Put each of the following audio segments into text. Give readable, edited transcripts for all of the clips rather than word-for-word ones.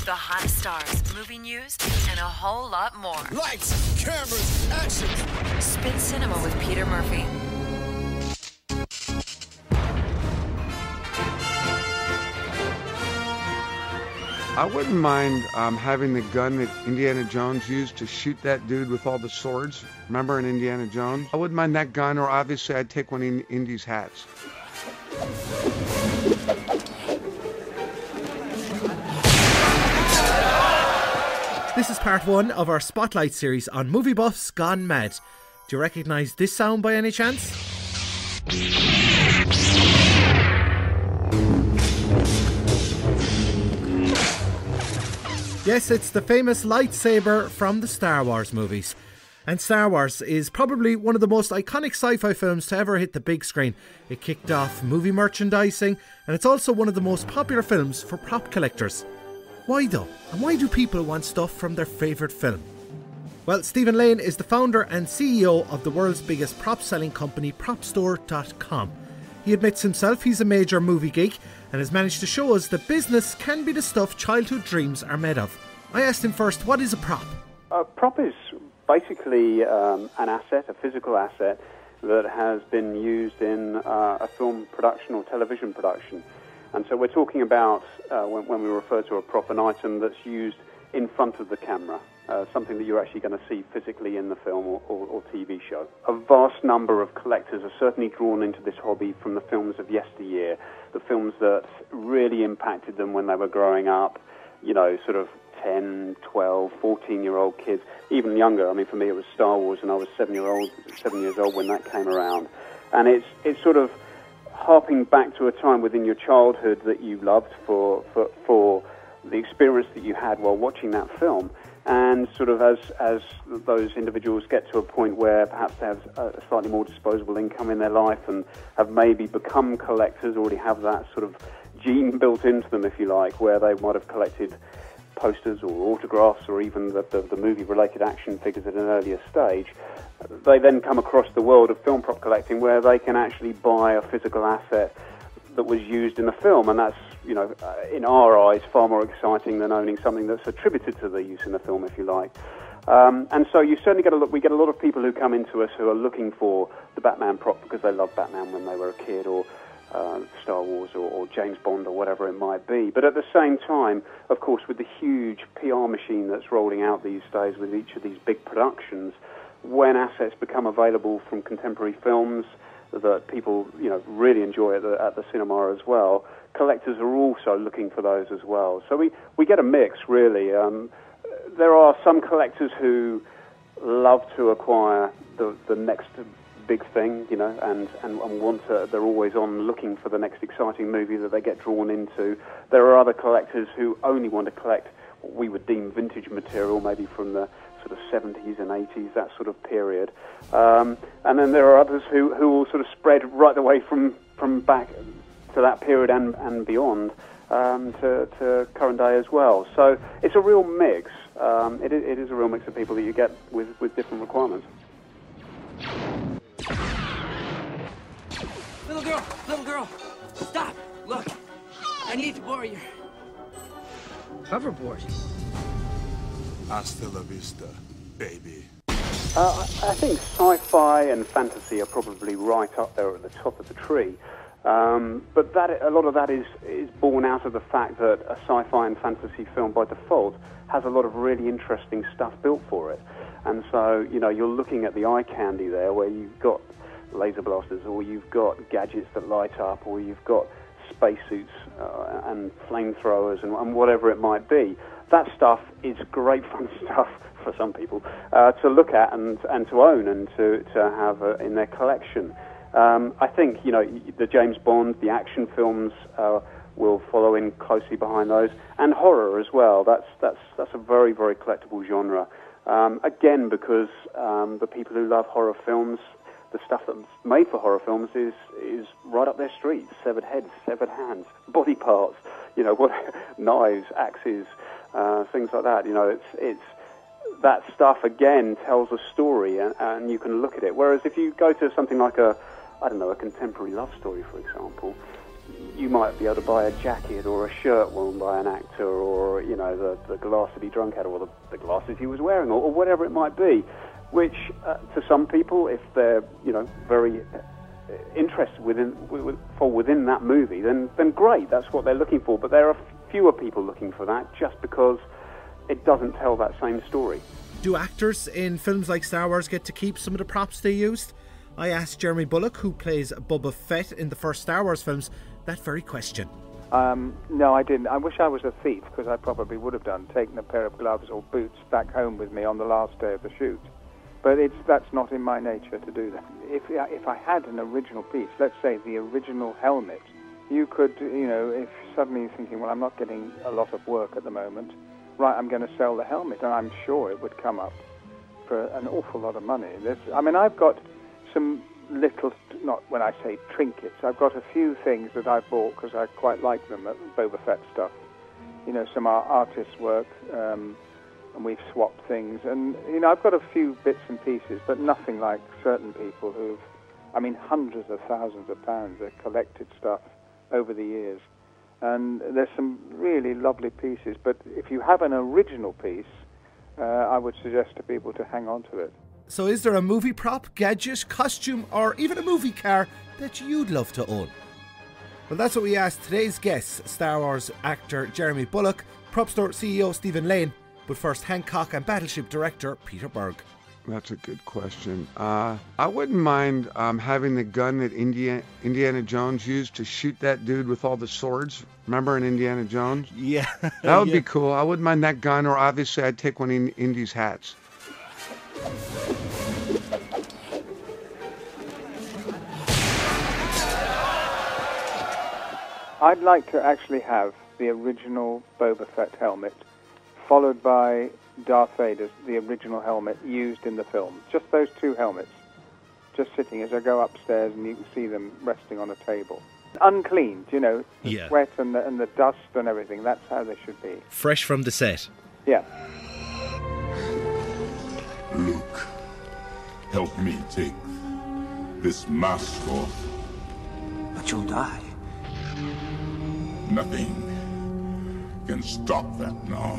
the hottest stars, movie news, and a whole lot more. Lights, cameras, action! Spin Cinema with Peter Murphy. I wouldn't mind having the gun that Indiana Jones used to shoot that dude with all the swords. Remember in Indiana Jones? I wouldn't mind that gun, or obviously I'd take one of Indy's hats. This is part one of our Spotlight series on movie buffs gone mad. Do you recognise this sound by any chance? Yes, it's the famous lightsaber from the Star Wars movies. And Star Wars is probably one of the most iconic sci-fi films to ever hit the big screen. It kicked off movie merchandising, and it's also one of the most popular films for prop collectors. Why though? And why do people want stuff from their favourite film? Well, Stephen Lane is the founder and CEO of the world's biggest prop selling company, PropStore.com. He admits himself he's a major movie geek and has managed to show us that business can be the stuff childhood dreams are made of. I asked him first, what is a prop? A prop is basically an asset, a physical asset, that has been used in a film production or television production. And so we're talking about, when we refer to a prop, an item that's used in front of the camera, something that you're actually going to see physically in the film or TV show. A vast number of collectors are certainly drawn into this hobby from the films of yesteryear, the films that really impacted them when they were growing up, you know, sort of 10, 12, 14-year-old kids, even younger. I mean, for me, it was Star Wars, and I was 7 years old when that came around. And it's sort of harping back to a time within your childhood that you loved for the experience that you had while watching that film. And sort of as those individuals get to a point where perhaps they have a slightly more disposable income in their life and have maybe become collectors, already have that sort of gene built into them, if you like, where they might have collected posters or autographs or even the movie-related action figures at an earlier stage, they then come across the world of film prop collecting where they can actually buy a physical asset that was used in the film, and that's, you know, in our eyes, far more exciting than owning something that's attributed to the use in the film, if you like. And so you certainly we get a lot of people who come into us who are looking for the Batman prop because they loved Batman when they were a kid, or Star Wars or James Bond or whatever it might be. But at the same time, of course, with the huge PR machine that's rolling out these days with each of these big productions, when assets become available from contemporary films that people, you know, really enjoy at the cinema as well, collectors are also looking for those as well. So we get a mix, really. There are some collectors who love to acquire the next big thing, you know, and they're always on looking for the next exciting movie that they get drawn into. There are other collectors who only want to collect what we would deem vintage material, maybe from the sort of 70s and 80s, that sort of period. And then there are others who will sort of spread right the way from back to that period and beyond, to current day as well. So it's a real mix. It is a real mix of people that you get with different requirements. Little girl, stop! Look, I need to borrow your hoverboard. Hasta la vista, baby. I think sci-fi and fantasy are probably right up there at the top of the tree. But a lot of that is born out of the fact that a sci-fi and fantasy film by default has a lot of really interesting stuff built for it. And so, you know, you're looking at the eye candy there where you've got laser blasters, or you've got gadgets that light up, or you've got spacesuits and flamethrowers and whatever it might be. That stuff is great fun stuff for some people to look at and to own and to have in their collection. I think, you know, the James Bond, the action films will follow in closely behind those, and horror as well. That's a very, very collectible genre. Again, because the people who love horror films, the stuff that's made for horror films is right up their street. Severed heads, severed hands, body parts, you know, knives, axes, things like that. You know, it's that stuff again tells a story, and you can look at it. Whereas if you go to something like a contemporary love story, for example, you might be able to buy a jacket or a shirt worn by an actor, or, you know, the glasses he drunk out of, or the glasses he was wearing, or whatever it might be, which to some people, if they're, you know, very interested within that movie, then great, that's what they're looking for. But there are fewer people looking for that just because it doesn't tell that same story. Do actors in films like Star Wars get to keep some of the props they used? I asked Jeremy Bulloch, who plays Boba Fett in the first Star Wars films, that very question. No, I didn't. I wish I was a thief, because I probably would have taken a pair of gloves or boots back home with me on the last day of the shoot. But that's not in my nature to do that. If I had an original piece, let's say the original helmet, you could, you know, if suddenly you're thinking, well, I'm not getting a lot of work at the moment, right, I'm going to sell the helmet, and I'm sure it would come up for an awful lot of money. I've got some little, not when I say trinkets, I've got a few things that I bought because I quite like them, Boba Fett stuff. You know, some artist work, and we've swapped things. And, you know, I've got a few bits and pieces, but nothing like certain people who've, hundreds of thousands of pounds. They've collected stuff over the years. And there's some really lovely pieces. But if you have an original piece, I would suggest to people to hang on to it. So is there a movie prop, gadget, costume, or even a movie car that you'd love to own? Well, that's what we asked today's guests, Star Wars actor Jeremy Bulloch, prop store CEO Stephen Lane, but first Hancock and Battleship director Peter Berg. That's a good question. I wouldn't mind having the gun that Indiana Jones used to shoot that dude with all the swords. Remember in Indiana Jones? Yeah. That would be cool. I wouldn't mind that gun, or obviously I'd take one of Indy's hats. I'd like to actually have the original Boba Fett helmet, followed by Darth Vader's, the original helmet used in the film. Just those two helmets, just sitting as I go upstairs, and you can see them resting on a table. Uncleaned, you know, the sweat and the dust and everything. That's how they should be. Fresh from the set. Yeah. Luke, help me take this mask off. But you'll die. Nothing can stop that now.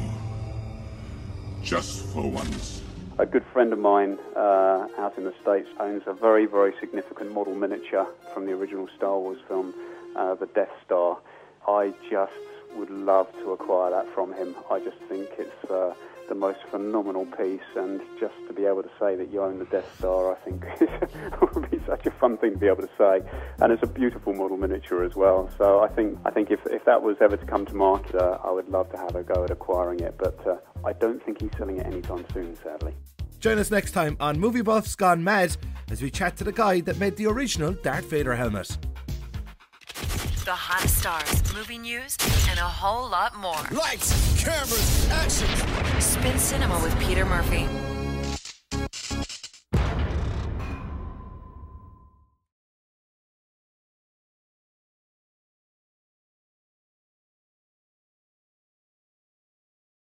Just for once. A good friend of mine out in the States owns a very, very significant model miniature from the original Star Wars film, the Death Star. I just would love to acquire that from him. I just think it's the most phenomenal piece, and just to be able to say that you own the Death Star, I think would be such a fun thing to be able to say. And it's a beautiful model miniature as well. So I think if that was ever to come to market, I would love to have a go at acquiring it. But I don't think he's selling it anytime soon, sadly. Join us next time on Movie Buffs Gone Mad as we chat to the guy that made the original Darth Vader helmet. The hottest stars, movie news, and a whole lot more. Lights, cameras, action! Spin Cinema with Peter Murphy.